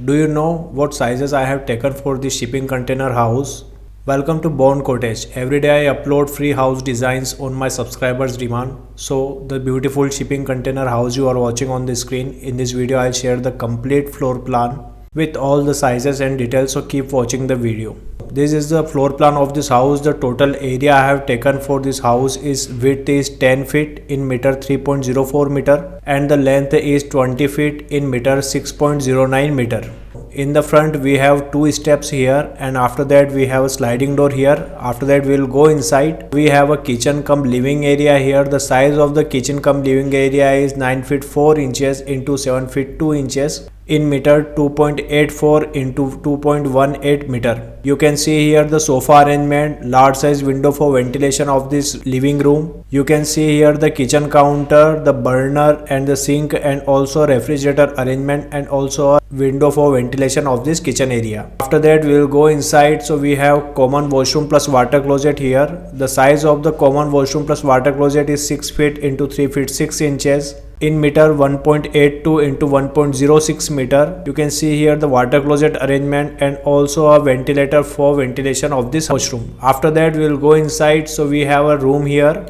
Do you know what sizes I have taken for this shipping container house? Welcome to Born Cottage. Every day I upload free house designs on my subscribers' demand. So the beautiful shipping container house you are watching on the screen, in this video I'll share the complete floor plan with all the sizes and details, so keep watching the video. This is the floor plan of this house. The total area I have taken for this house is width is 10 feet in meter 3.04 meter and the length is 20 feet in meter 6.09 meter. In the front we have two steps here, and after that we have a sliding door here. After that we will go inside. We have a kitchen cum living area here. The size of the kitchen cum living area is 9 feet 4 inches into 7 feet 2 inches in meter 2.84 into 2.18 meter. You can see here the sofa arrangement, large size window for ventilation of this living room. You can see here the kitchen counter, the burner and the sink, and also refrigerator arrangement, and also a window for ventilation of this kitchen area. After that we will go inside. So we have common washroom plus water closet here. The size of the common washroom plus water closet is 6 feet into 3 feet 6 inches in meter 1.82 into 1.06 meter. You can see here the water closet arrangement and also a ventilator for ventilation of this washroom. After that we will go inside. So we have a room here.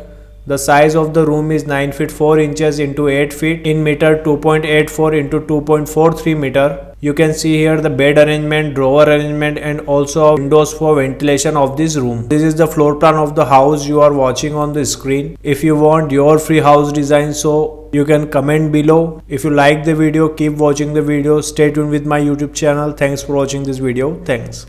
The size of the room is 9 feet 4 inches into 8 feet in meter 2.84 into 2.43 meter. You can see here the bed arrangement, drawer arrangement, and also windows for ventilation of this room. This is the floor plan of the house you are watching on the screen. If you want your free house design, so you can comment below. If you like the video, keep watching the video. Stay tuned with my YouTube channel. Thanks for watching this video. Thanks.